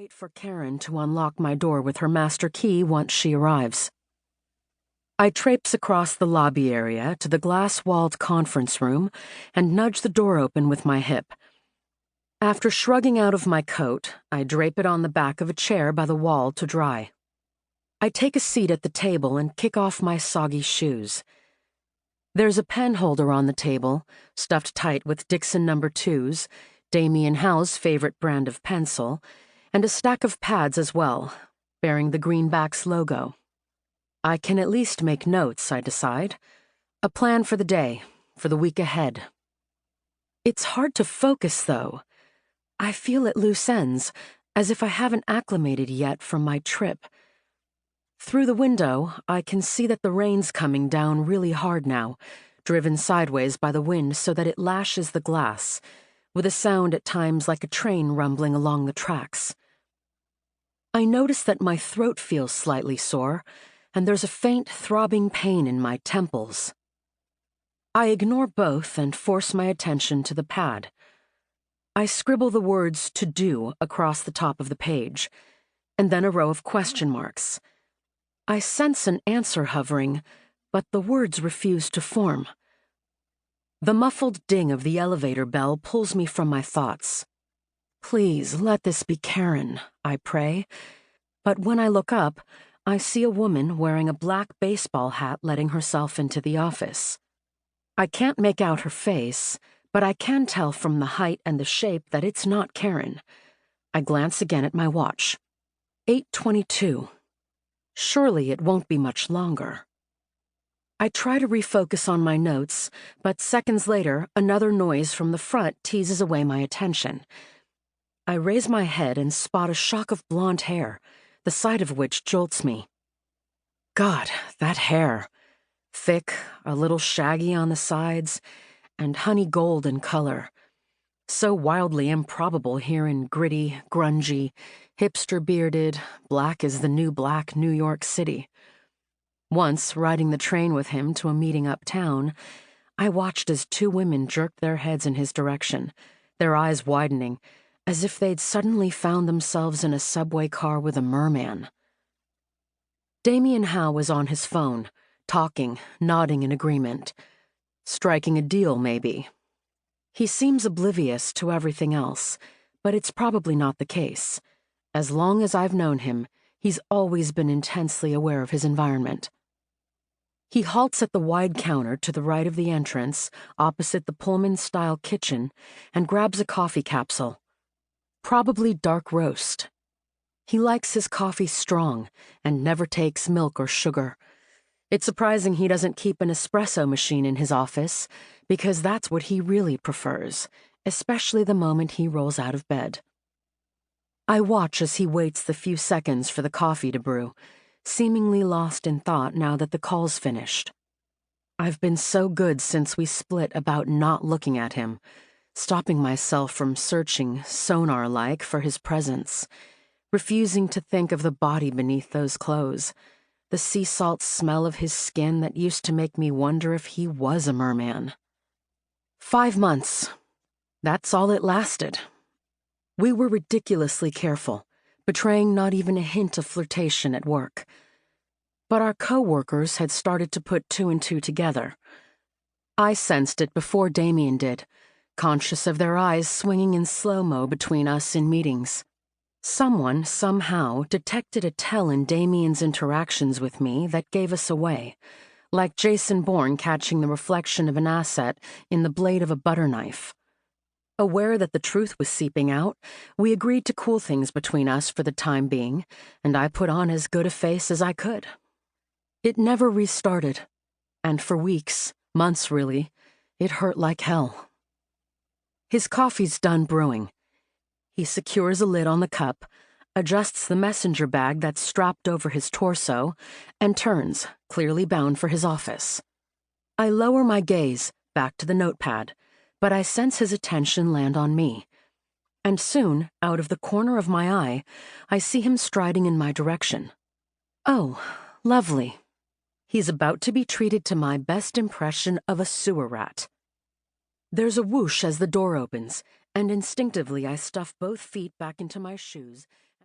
wait for Karen to unlock my door with her master key once she arrives. I traipse across the lobby area to the glass-walled conference room and nudge the door open with my hip. After shrugging out of my coat, I drape it on the back of a chair by the wall to dry. I take a seat at the table and kick off my soggy shoes. There's a pen holder on the table, stuffed tight with Dixon No. 2s, Damien Howe's favorite brand of pencil, and a stack of pads as well, bearing the Greenbacks logo. I can at least make notes, I decide. A plan for the day, for the week ahead. It's hard to focus, though. I feel at loose ends, as if I haven't acclimated yet from my trip. Through the window, I can see that the rain's coming down really hard now, driven sideways by the wind so that it lashes the glass, with a sound at times like a train rumbling along the tracks. I notice that my throat feels slightly sore, and there's a faint throbbing pain in my temples. I ignore both and force my attention to the pad. I scribble the words "to do" across the top of the page, and then a row of question marks. I sense an answer hovering, but the words refuse to form. The muffled ding of the elevator bell pulls me from my thoughts. Please let this be Karen, I pray, but when I look up, I see a woman wearing a black baseball hat letting herself into the office. I can't make out her face, but I can tell from the height and the shape that it's not Karen. I glance again at my watch. 8:22. Surely it won't be much longer. I try to refocus on my notes, but seconds later, another noise from the front teases away my attention. I raise my head and spot a shock of blonde hair, the sight of which jolts me. God, that hair. Thick, a little shaggy on the sides, and honey gold in color. So wildly improbable here in gritty, grungy, hipster-bearded, black as the new black New York City. Once, riding the train with him to a meeting uptown, I watched as two women jerked their heads in his direction, their eyes widening, as if they'd suddenly found themselves in a subway car with a merman. Damien Howe was on his phone, talking, nodding in agreement. Striking a deal, maybe. He seems oblivious to everything else, but it's probably not the case. As long as I've known him, he's always been intensely aware of his environment. He halts at the wide counter to the right of the entrance, opposite the Pullman-style kitchen, and grabs a coffee capsule. Probably dark roast. He likes his coffee strong and never takes milk or sugar. It's surprising he doesn't keep an espresso machine in his office, because that's what he really prefers, especially the moment he rolls out of bed. I watch as he waits the few seconds for the coffee to brew, seemingly lost in thought now that the call's finished. I've been so good since we split about not looking at him, stopping myself from searching, sonar-like, for his presence, refusing to think of the body beneath those clothes, the sea salt smell of his skin that used to make me wonder if he was a merman. 5 months. That's all it lasted. We were ridiculously careful, betraying not even a hint of flirtation at work. But our co-workers had started to put 2 and 2 together. I sensed it before Damien did, conscious of their eyes swinging in slow-mo between us in meetings. Someone, somehow, detected a tell in Damien's interactions with me that gave us away, like Jason Bourne catching the reflection of an asset in the blade of a butter knife. Aware that the truth was seeping out, we agreed to cool things between us for the time being, and I put on as good a face as I could. It never restarted, and for weeks, months really, it hurt like hell. His coffee's done brewing. He secures a lid on the cup, adjusts the messenger bag that's strapped over his torso, and turns, clearly bound for his office. I lower my gaze, back to the notepad, but I sense his attention land on me. And soon, out of the corner of my eye, I see him striding in my direction. Oh, lovely. He's about to be treated to my best impression of a sewer rat. There's a whoosh as the door opens, and instinctively I stuff both feet back into my shoes